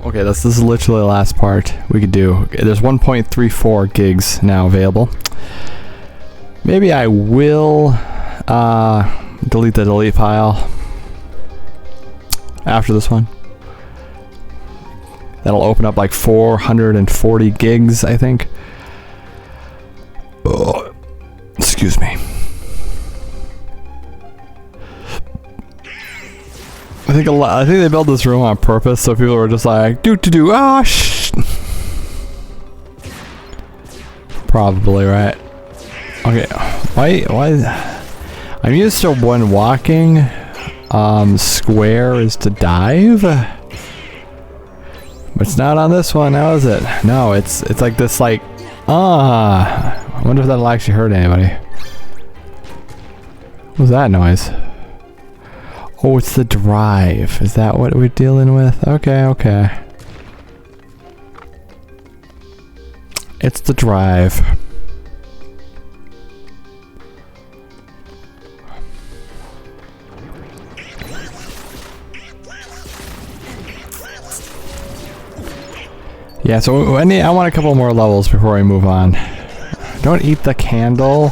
Okay, this is literally the last part we could do. Okay, there's 1.34 gigs now available. Maybe I will delete the delete file after this one. That'll open up like 440 gigs, I think. Oh, excuse me. I think they built this room on purpose, so people were just like, Probably, right? Okay, why? I'm used to when walking, square is to dive, but it's not on this one. Now is it? No, it's like this, like, I wonder if that'll actually hurt anybody. What was that noise? Oh, it's the drive. Is that what we're dealing with? Okay, okay. It's the drive. Yeah, so I want a couple more levels before we move on. Don't eat the candle.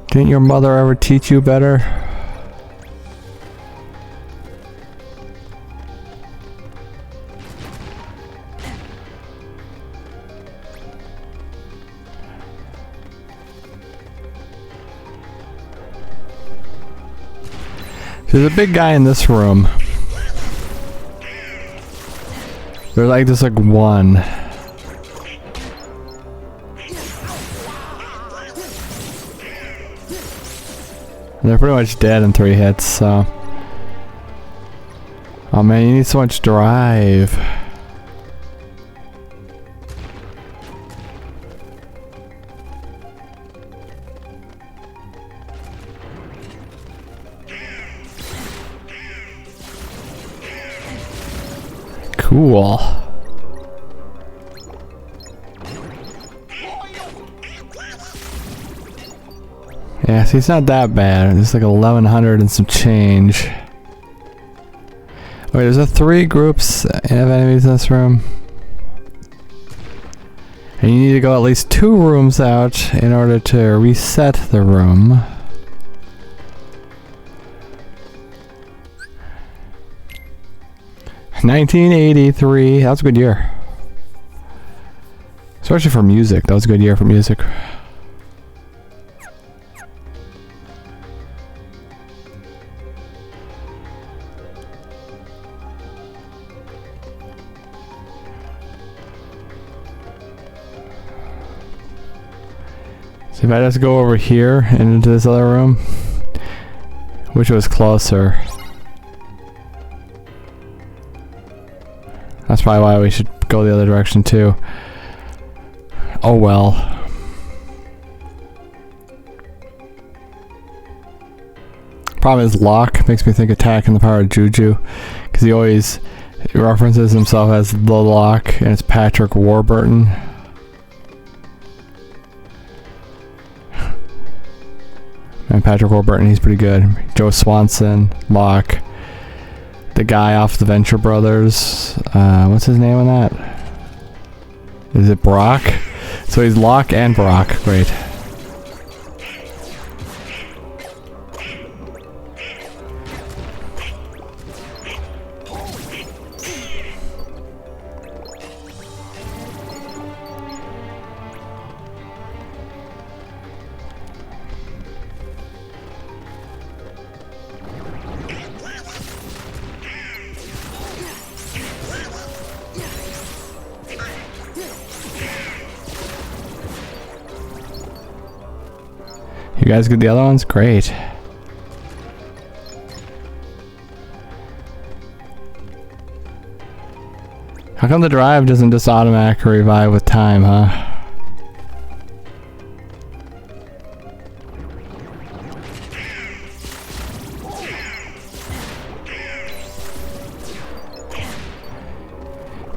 Didn't your mother ever teach you better? There's a big guy in this room. There's like just like one. They're pretty much dead in 3 hits, so. Oh man, you need so much drive. Cool. Yeah, see, it's not that bad. It's like 1100 and some change. Wait, there's 3 groups of enemies in this room. And you need to go at least 2 rooms out in order to reset the room. $1983. That was a good year. Especially for music. That was a good year for music. So if I just go over here and into this other room, which was closer. That's probably why we should go the other direction too. Oh well. Problem is Locke makes me think Attack and the Power of Juju, because he always references himself as the Locke, and it's Patrick Warburton. And Patrick Warburton, he's pretty good. Joe Swanson, Locke. The guy off the Venture Brothers, what's his name on that? Is it Brock? So he's Locke and Brock, great. You guys get the other ones? Great. How come the drive doesn't just automatically revive with time, huh?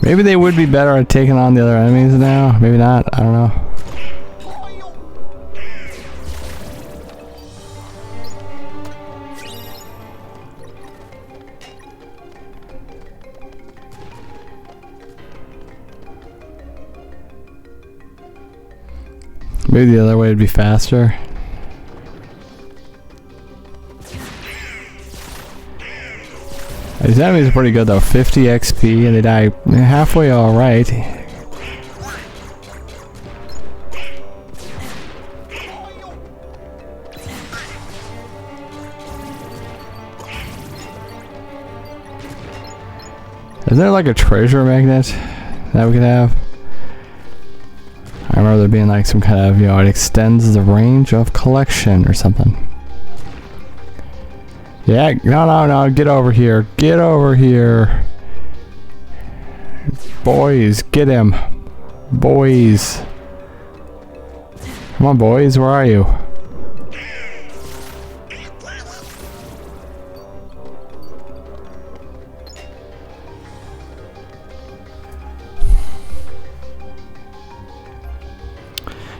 Maybe they would be better at taking on the other enemies now. Maybe not. I don't know. Maybe the other way would be faster. These enemies are pretty good though. 50 XP and they die halfway alright. Is there like a treasure magnet that we could have? I remember there being like some kind of, you know, it extends the range of collection or something. Yeah, no, get over here. Get over here. Boys, get him. Boys. Come on, boys, where are you?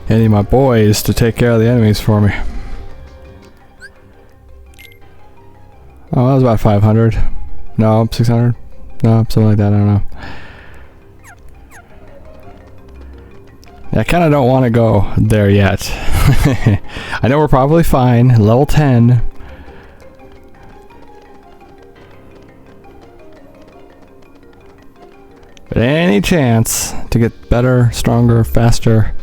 I need my boys to take care of the enemies for me. Oh, that was about 500. No, 600. No, something like that. I don't know. Yeah, I kind of don't want to go there yet. I know we're probably fine. Level 10. But any chance to get better, stronger, faster.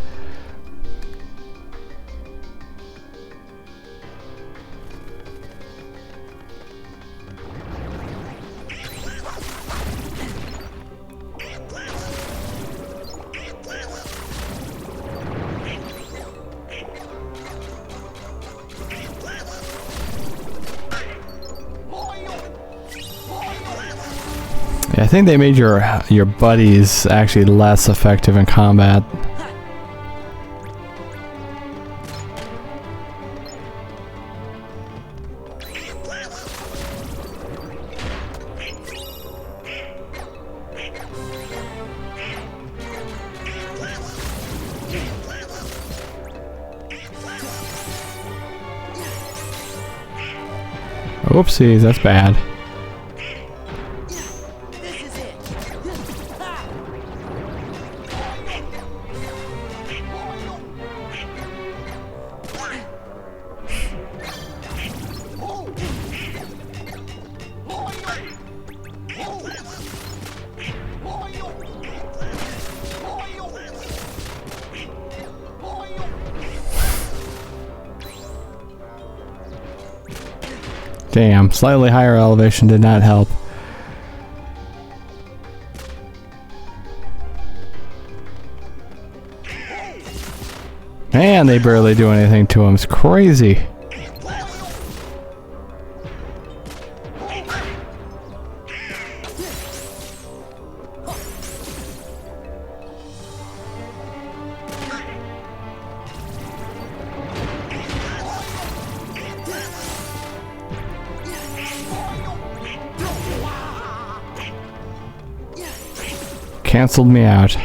I think they made your buddies actually less effective in combat. Oopsies, that's bad. Damn, slightly higher elevation did not help. Man, they barely do anything to him. It's crazy. Cancelled me out.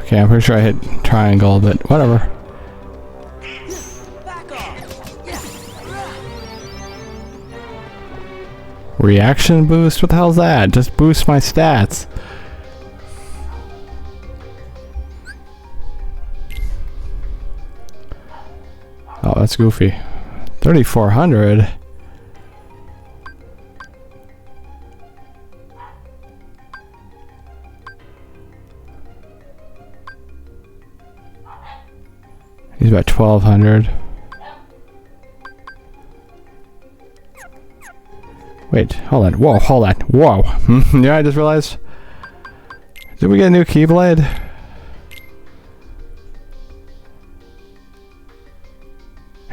Okay, I'm pretty sure I hit triangle, but whatever. Reaction boost? What the hell's that? Just boost my stats. Oh, that's goofy. 3,400. He's about 1,200. Wait, hold on. Whoa, hold on. Whoa. Yeah, I just realized. Did we get a new Keyblade?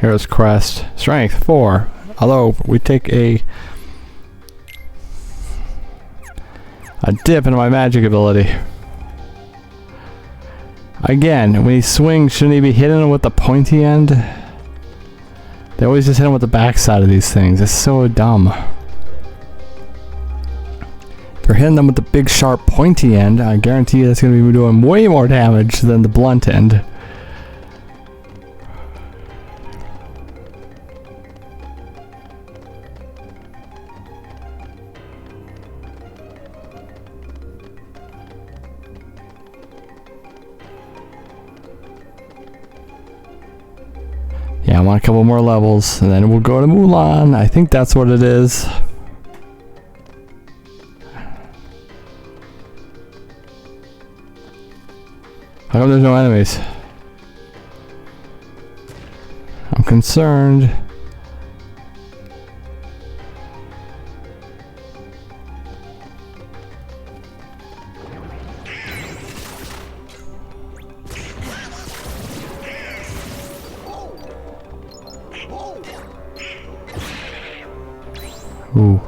Hero's Crest. Strength 4. Although we take a dip into my magic ability. Again, when he swings, shouldn't he be hitting him with the pointy end? They always just hit him with the backside of these things. It's so dumb. If you're hitting them with the big sharp pointy end, I guarantee you that's going to be doing way more damage than the blunt end. Yeah, I want a couple more levels, and then we'll go to Mulan. I think that's what it is. How come there's no enemies? I'm concerned. Ooh.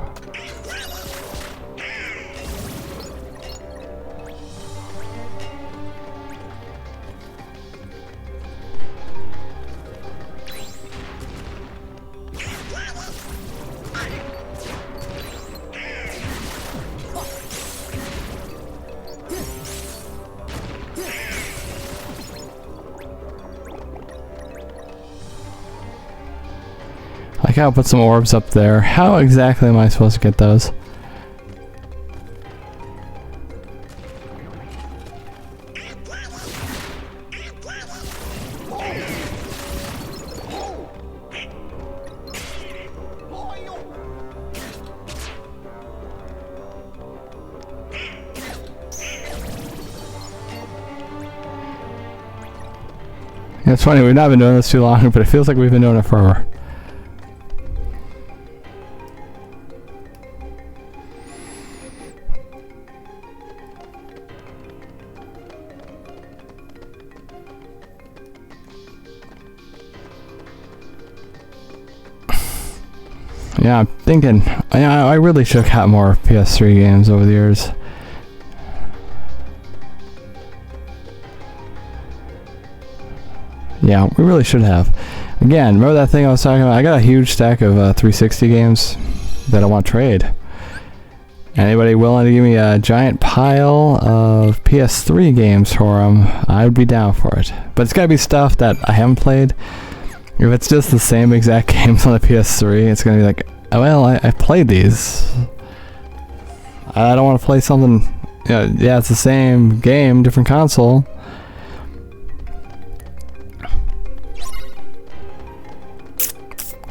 Like I'll put some orbs up there. How exactly am I supposed to get those? Yeah, it's funny, we've not been doing this too long, but it feels like we've been doing it forever. Yeah, I'm thinking, I really should have more PS3 games over the years. Yeah, we really should have. Again, remember that thing I was talking about? I got a huge stack of 360 games that I want to trade. Anybody willing to give me a giant pile of PS3 games for them, I would be down for it. But it's got to be stuff that I haven't played. If it's just the same exact games on the PS3, it's going to be like, oh, well, I played these. I don't want to play something, yeah, it's the same game, different console.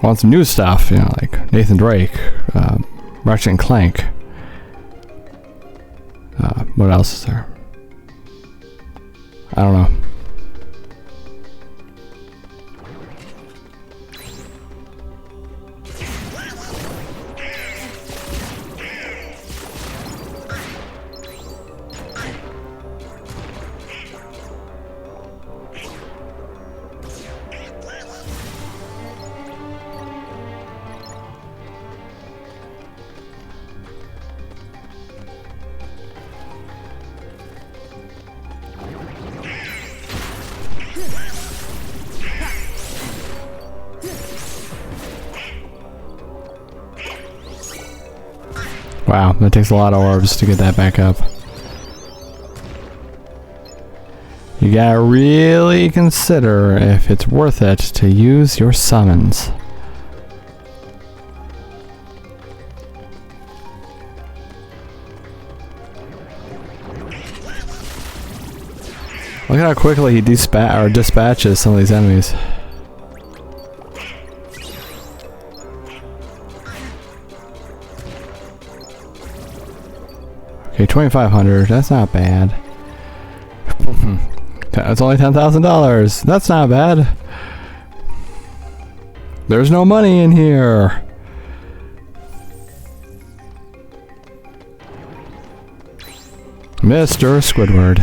I want some new stuff, like Nathan Drake, Ratchet and Clank. What else is there? I don't know. Wow, that takes a lot of orbs to get that back up. You gotta really consider if it's worth it to use your summons. Look at how quickly he dispatches some of these enemies. Okay, 2,500. That's not bad. That's only $10,000. That's not bad. There's no money in here. Mr. Squidward.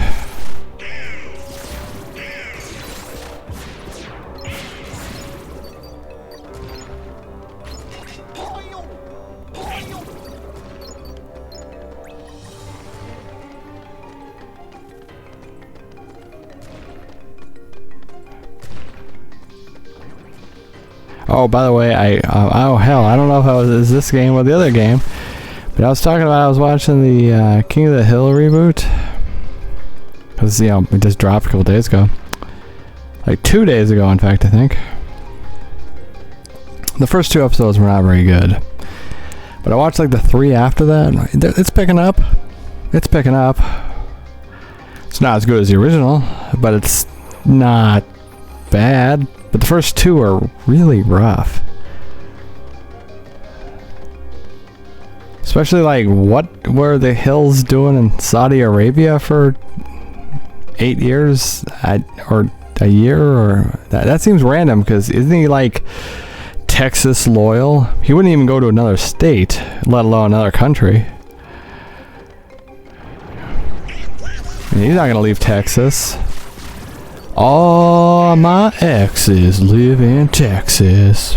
Oh, by the way, oh hell, I don't know if it was this game or the other game, but I was watching the King of the Hill reboot, because it just dropped a couple days ago, like 2 days ago, in fact, I think. The first 2 episodes were not very good, but I watched like the 3 after that. It's picking up. It's picking up. It's not as good as the original, but it's not bad. But the first two are really rough. Especially like, what were the hills doing in Saudi Arabia for 8 years? Or a year? Or that seems random, because isn't he like Texas loyal? He wouldn't even go to another state, let alone another country. And he's not gonna leave Texas. All my exes live in Texas.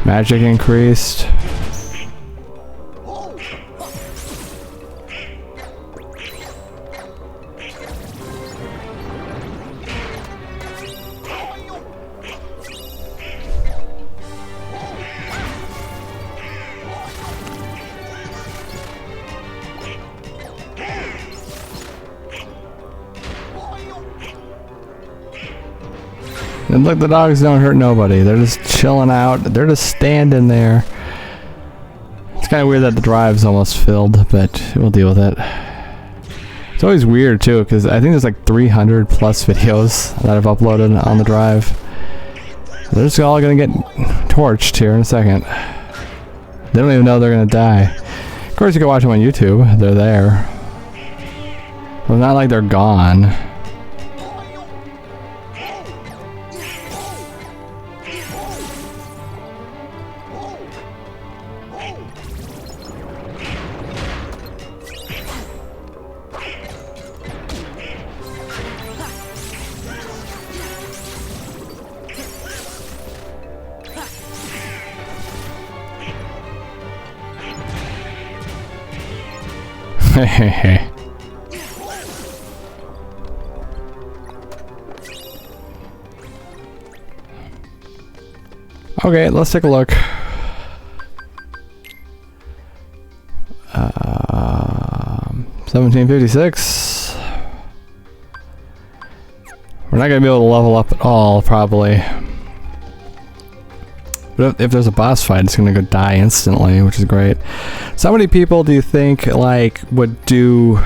Magic increased. And look, the dogs don't hurt nobody. They're just chilling out. They're just standing there. It's kind of weird that the drive's almost filled, but we'll deal with it. It's always weird too, because I think there's like 300 plus videos that I've uploaded on the drive. They're just all gonna get torched here in a second. They don't even know they're gonna die. Of course, you can watch them on YouTube. They're there. But it's not like they're gone. Hey. Okay, let's take a look. 1756. We're not gonna be able to level up at all, probably. But if there's a boss fight, it's gonna go die instantly, which is great. So how many people do you think like would do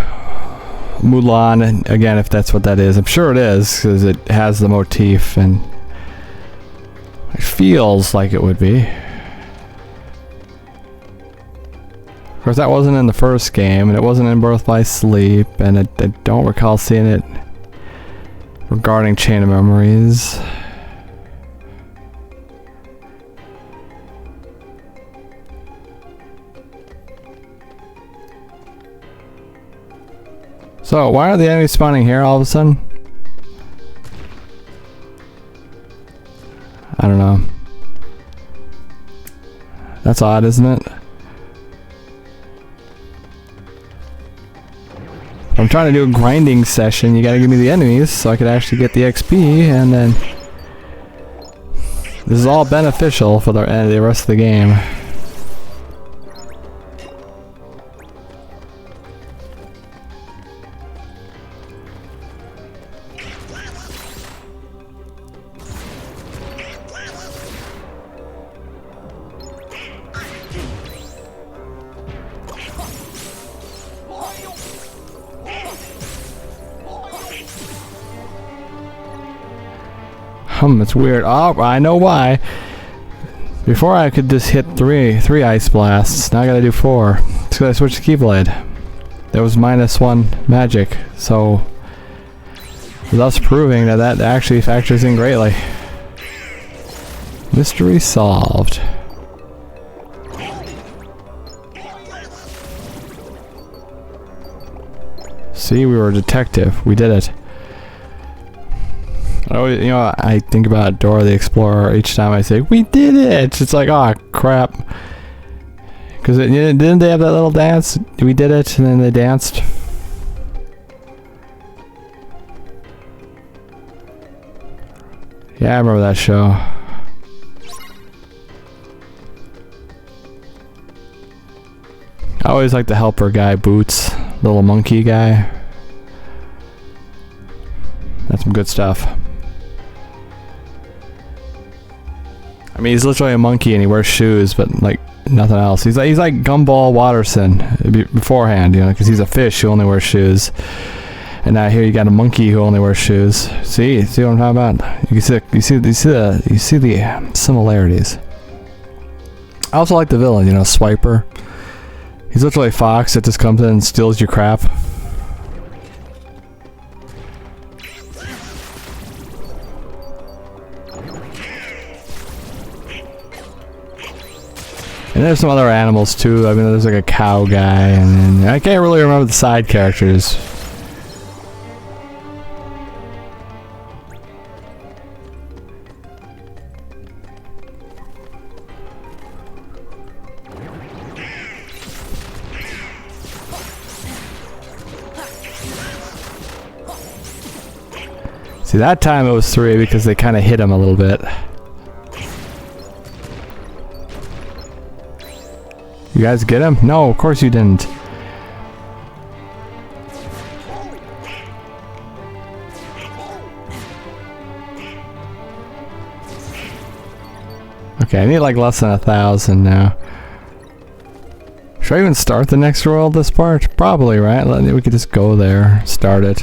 Mulan again, if that's what that is? I'm sure it is, because it has the motif and it feels like it would be. Of course, that wasn't in the first game, and it wasn't in Birth by Sleep, and I don't recall seeing it regarding Chain of Memories. So, why are the enemies spawning here all of a sudden? I don't know. That's odd, isn't it? If I'm trying to do a grinding session, you gotta give me the enemies so I could actually get the XP, and then this is all beneficial for the rest of the game. It's weird. Oh, I know why. Before I could just hit three ice blasts. Now I gotta do 4. It's because I switched the Keyblade. That was -1 magic, so thus proving that actually factors in greatly. Mystery solved. See, we were a detective. We did it. I think about Dora the Explorer each time I say, we did it! It's like, oh crap. Because didn't they have that little dance? We did it, and then they danced. Yeah, I remember that show. I always like the helper guy, Boots. Little monkey guy. That's some good stuff. mean, he's literally a monkey and he wears shoes, but like nothing else. He's like Gumball Watterson beforehand, you know, because he's a fish who only wears shoes. And now here you got a monkey who only wears shoes. See what I'm talking about? You see the similarities. I also like the villain, you know, Swiper. He's literally a fox that just comes in and steals your crap. And there's some other animals too. I mean, there's like a cow guy, and then I can't really remember the side characters. See, that time it was 3 because they kind of hit him a little bit. You guys get him? No, of course you didn't. Okay, I need like less than 1,000 now. Should I even start the next world this part? Probably, right? We could just go there, start it.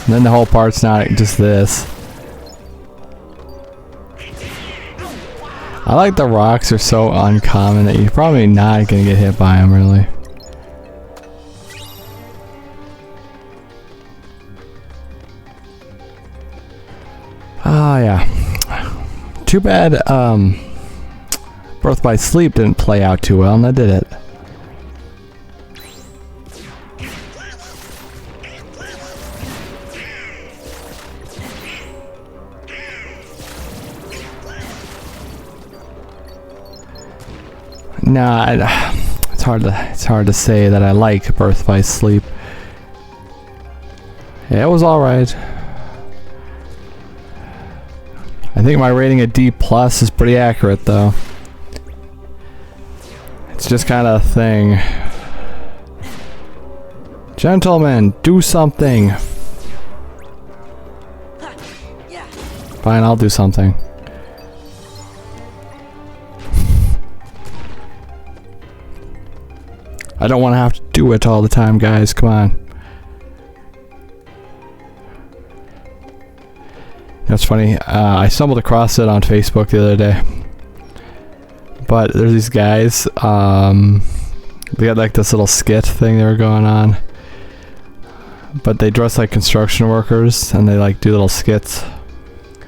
And then the whole part's not just this. I like the rocks are so uncommon that you're probably not gonna get hit by them, really. Ah, yeah. Too bad, Birth by Sleep didn't play out too well, and that did it. Nah, it's hard to say that I like Birth by Sleep. Yeah, it was alright. I think my rating of D+ is pretty accurate, though. It's just kind of a thing. Gentlemen, do something! Fine, I'll do something. I don't want to have to do it all the time, guys. Come on. That's funny. I stumbled across it on Facebook the other day. But there's these guys. They got like this little skit thing they were going on. But they dress like construction workers and they like do little skits.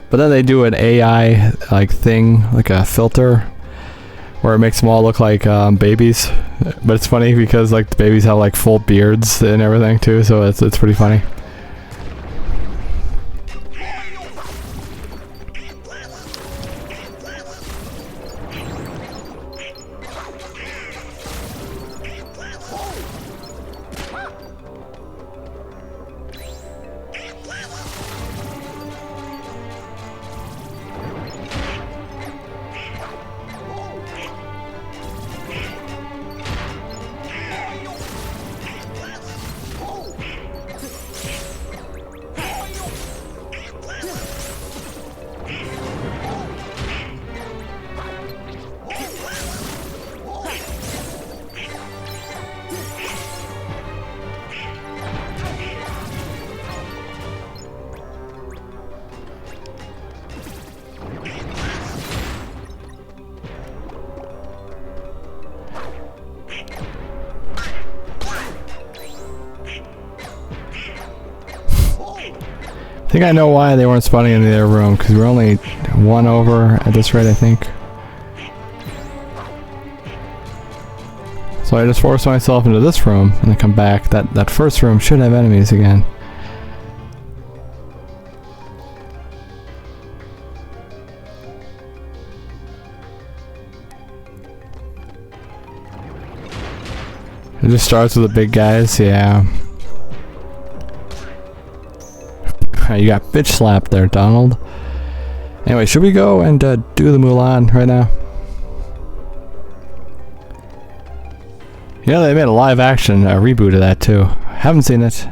But then they do an AI like thing, like a filter, where it makes them all look like babies. But it's funny because like the babies have like full beards and everything too, so it's pretty funny. I think I know why they weren't spawning in the other room, because we're only 1 over at this rate, I think. So I just forced myself into this room and then come back. That first room should have enemies again. It just starts with the big guys, yeah. You got bitch slapped there, Donald. Anyway, should we go and do the Mulan right now? Yeah, they made a live action reboot of that too. Haven't seen it.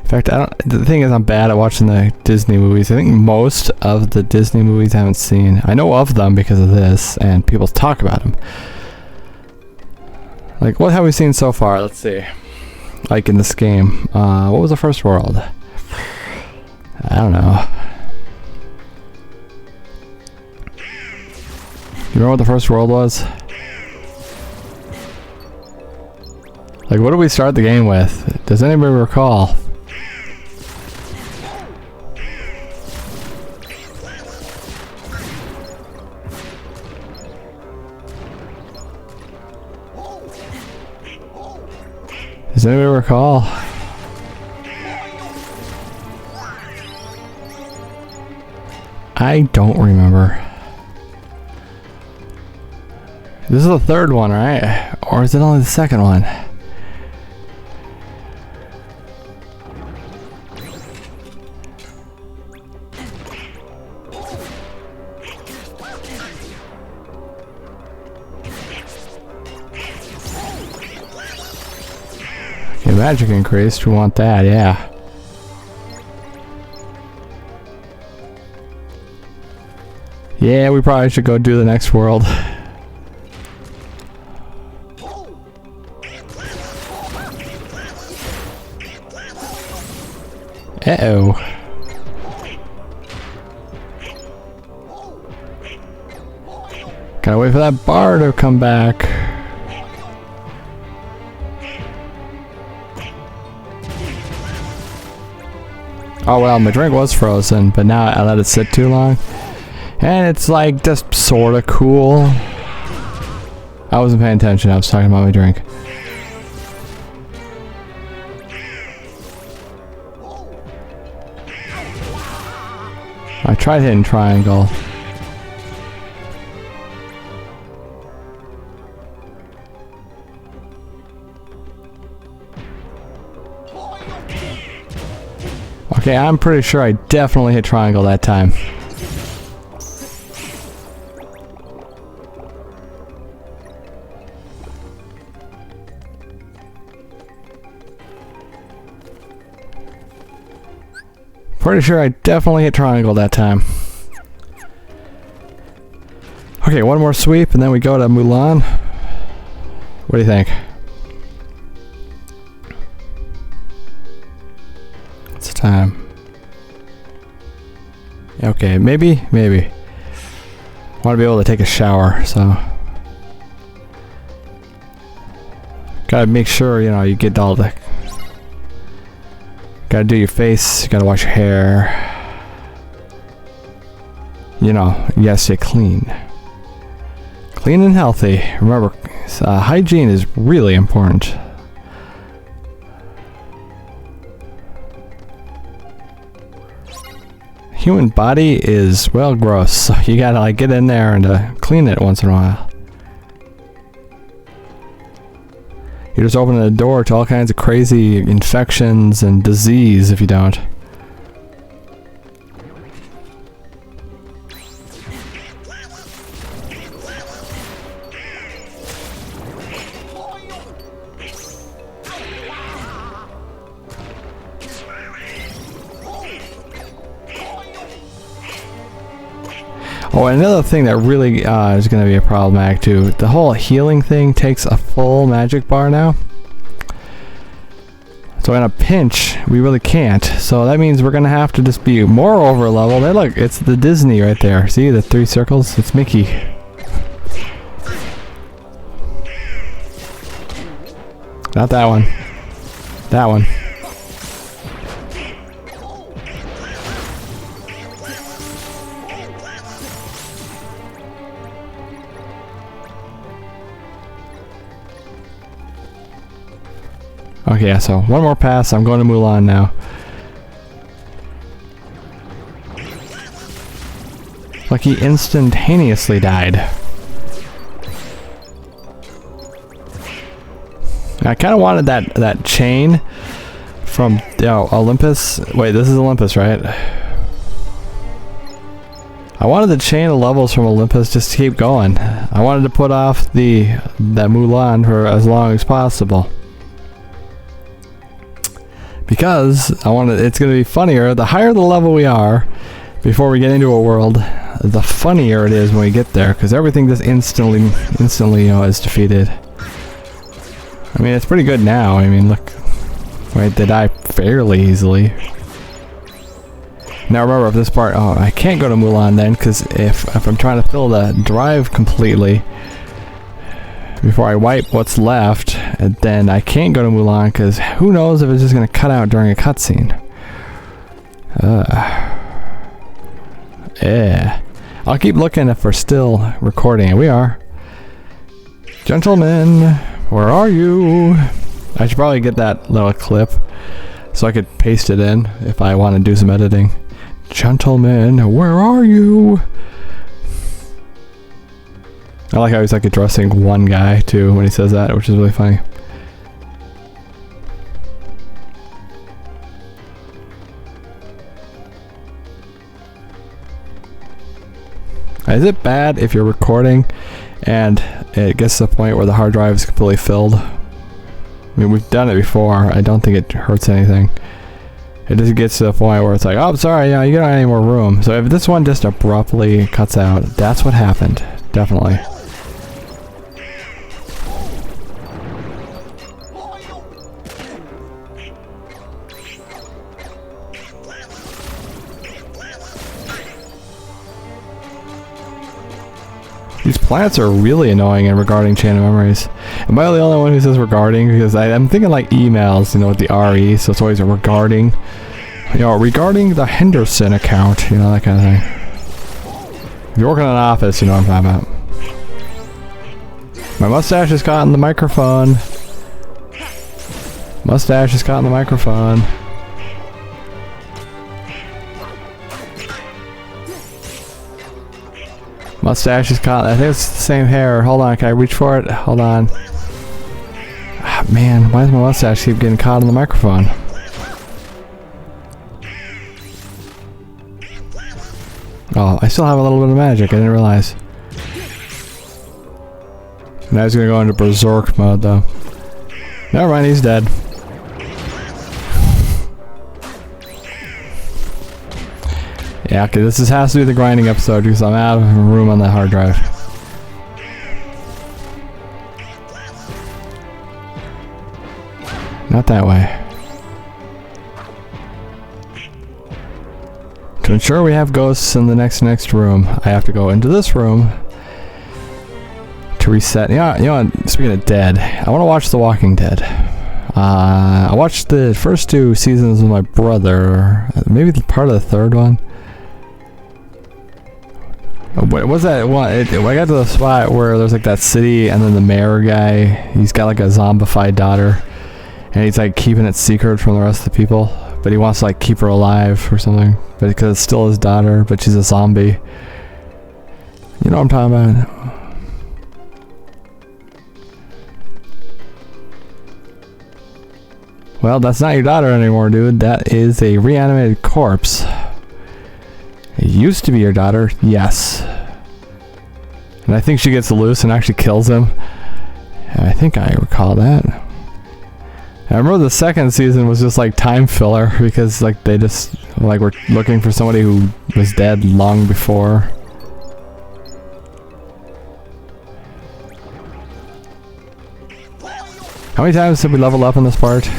In fact, the thing is, I'm bad at watching the Disney movies. I think most of the Disney movies I haven't seen. I know of them because of this, and people talk about them. Like, what have we seen so far? Let's see. Like in this game. What was the first world? I don't know. You remember what the first world was? Like, what did we start the game with? Does anybody recall? Does anybody recall? I don't remember. This is the third one, right? Or is it only the second one? Okay, magic increased. We want that, yeah. Yeah, we probably should go do the next world. Uh-oh. Gotta wait for that bar to come back. Oh well, my drink was frozen, but now I let it sit too long. And it's like just sorta cool. I wasn't paying attention, I was talking about my drink. I tried hitting triangle. Okay, I'm pretty sure I definitely hit triangle that time. Pretty sure I definitely hit triangle that time. Okay, one more sweep and then we go to Mulan. What do you think? What's the time? Okay, maybe. I want to be able to take a shower, so gotta make sure, you know, you get all the. Gotta do your face, you gotta wash your hair. You know, you gotta stay clean. Clean and healthy. Remember, hygiene is really important. Human body is, well, gross. So you gotta like get in there and clean it once in a while. You're just opening the door to all kinds of crazy infections and disease if you don't. Oh, and another thing that really is going to be a problematic too, the whole healing thing takes a full magic bar now. So in a pinch, we really can't. So that means we're going to have to just be more over leveled. Hey look, it's the Disney right there. See the 3 circles? It's Mickey. Not that one. That one. Okay, yeah, so one more pass. I'm going to Mulan now. Like he instantaneously died. I kind of wanted that chain from Olympus. Wait, this is Olympus, right? I wanted the chain of levels from Olympus just to keep going. I wanted to put off that Mulan for as long as possible. Because it's going to be funnier. The higher the level we are before we get into a world, the funnier it is when we get there, because everything just instantly, you know, is defeated. I mean, it's pretty good now. I mean, look. Right, they die fairly easily. Now remember, if this part, oh, I can't go to Mulan then, because if I'm trying to fill the drive completely before I wipe what's left, then I can't go to Mulan, because who knows if it's just going to cut out during a cutscene. Yeah. I'll keep looking if we're still recording, and we are. Gentlemen, where are you? I should probably get that little clip so I could paste it in if I want to do some editing. Gentlemen, where are you? I like how he's like addressing one guy too when he says that, which is really funny. Is it bad if you're recording and it gets to the point where the hard drive is completely filled? I mean, we've done it before. I don't think it hurts anything. It just gets to the point where it's like, oh, I'm sorry, yeah, you don't have any more room. So if this one just abruptly cuts out, that's what happened. Definitely. These plants are really annoying in regarding Chain of Memories. Am I the only one who says regarding? Because I'm thinking like emails, you know, with the RE, so it's always a regarding. You know, regarding the Henderson account, you know, that kind of thing. If you're working in an office, you know what I'm talking about. My mustache is caught in the microphone. Mustache is caught in the microphone. Mustache is caught. I think it's the same hair. Hold on, can I reach for it? Hold on. Ah, man, why does my mustache keep getting caught in the microphone? Oh, I still have a little bit of magic. I didn't realize. Now he's gonna go into berserk mode, though. Never mind, he's dead. Yeah, okay, this has to be the grinding episode because I'm out of room on the hard drive. Not that way. To ensure we have ghosts in the next room, I have to go into this room to reset. You know what, speaking of dead, I want to watch The Walking Dead. I watched the first 2 seasons with my brother, maybe part of the 3rd one. What was that one? I got to the spot where there's like that city and then the mayor guy, he's got like a zombified daughter and he's like keeping it secret from the rest of the people, but he wants to like keep her alive or something, but because it's still his daughter, but she's a zombie. You know what I'm talking about? Well, that's not your daughter anymore, dude. That is a reanimated corpse. It used to be your daughter, yes. And I think she gets loose and actually kills him. I think I recall that. I remember the 2nd season was just like time filler because like they just like were looking for somebody who was dead long before. How many times did we level up in this part?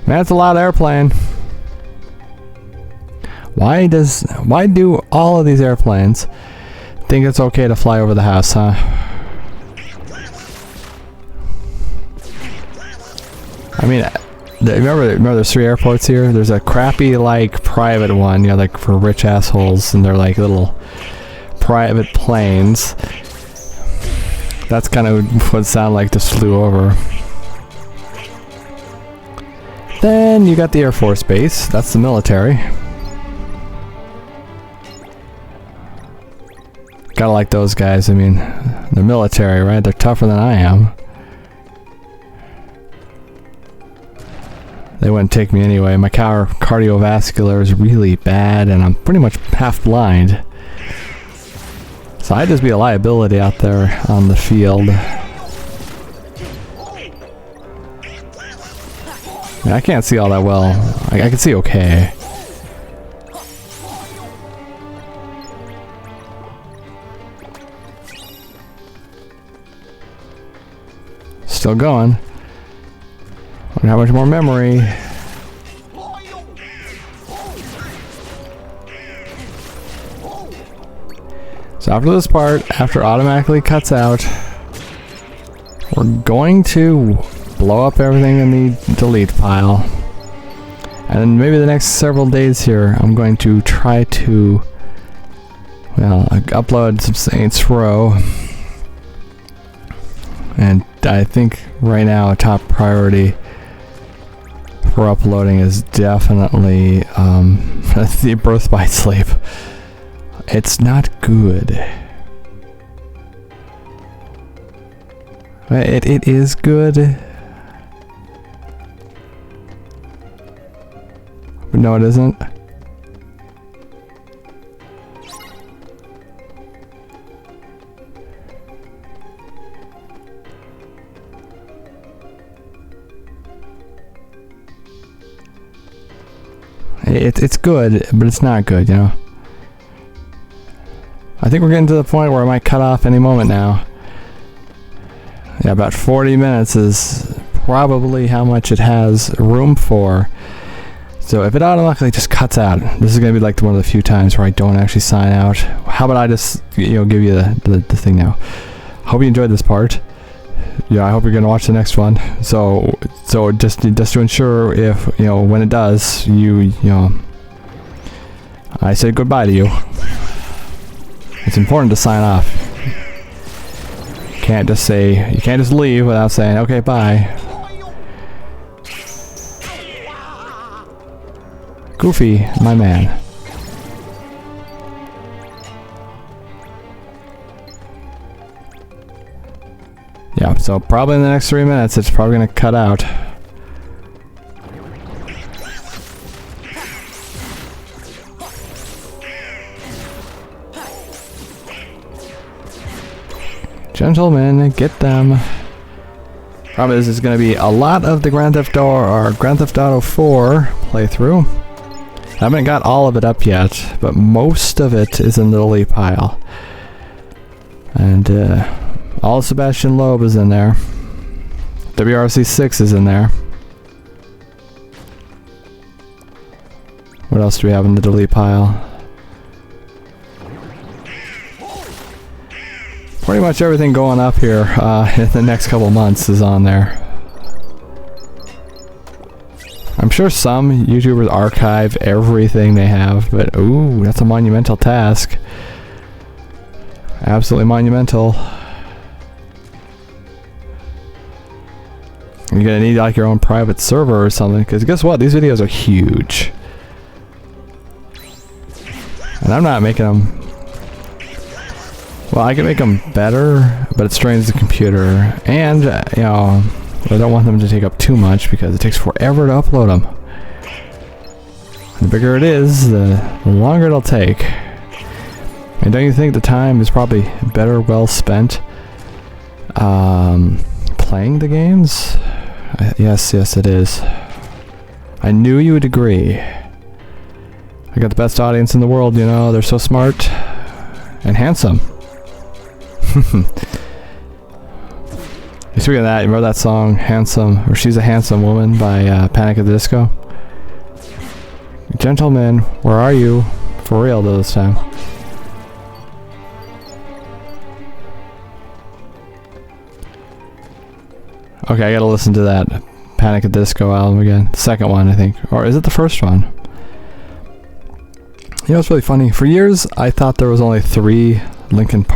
Man, it's a lot of airplane. Why do all of these airplanes think it's okay to fly over the house, huh? I mean, remember there's 3 airports here? There's a crappy, like, private one, you know, like for rich assholes, and they're like little private planes. That's kind of what it sounded like just flew over. Then you got the Air Force Base, that's the military. Gotta like those guys, I mean, they're military, right? They're tougher than I am. they wouldn't take me anyway. My cardiovascular is really bad, and I'm pretty much half blind. So I'd just be a liability out there on the field. I can't see all that well. I can see okay. Still going. Wonder how much more memory. So after this part, after it automatically cuts out, we're going to blow up everything in the delete pile. And then maybe the next several days here, I'm going to try to, well, upload some Saints Row. And I think right now a top priority for uploading is definitely the Birth by Sleep. It's not good. It is good. But no, it isn't. It's good, but it's not good, you know. I think we're getting to the point where I might cut off any moment now. Yeah, about 40 minutes is probably how much it has room for. So if it automatically just cuts out, this is going to be like one of the few times where I don't actually sign out. How about I just, you know, give you the thing now. Hope you enjoyed this part. Yeah, I hope you're going to watch the next one. So just to ensure, if, you know, when it does, you know, I say goodbye to you. It's important to sign off. You can't just leave without saying, okay, bye. Goofy, my man. Yeah, so probably in the next 3 minutes, it's probably going to cut out. Gentlemen, get them. Probably this is going to be a lot of the Grand Theft Auto 4 playthrough. I haven't got all of it up yet, but most of it is in the delete pile. And all Sebastian Loeb is in there. WRC6 is in there. What else do we have in the delete pile? Pretty much everything going up here in the next couple months is on there. I'm sure some YouTubers archive everything they have, but ooh, that's a monumental task. Absolutely monumental. You're gonna need like your own private server or something, because guess what? These videos are huge. And I'm not making them... Well, I can make them better, but it strains the computer. And, you know, I don't want them to take up too much because it takes forever to upload them. The bigger it is, the longer it'll take. And don't you think the time is probably better well spent playing the games? Yes, it is. I knew you would agree. I got the best audience in the world, you know. They're so smart and handsome. Speaking of that, you remember that song, Handsome, or She's a Handsome Woman by Panic at the Disco? Gentlemen, where are you? For real though this time. Okay, I gotta listen to that Panic at the Disco album again. The second one, I think. Or is it the first one? You know, it's really funny. For years, I thought there was only 3 Linkin Park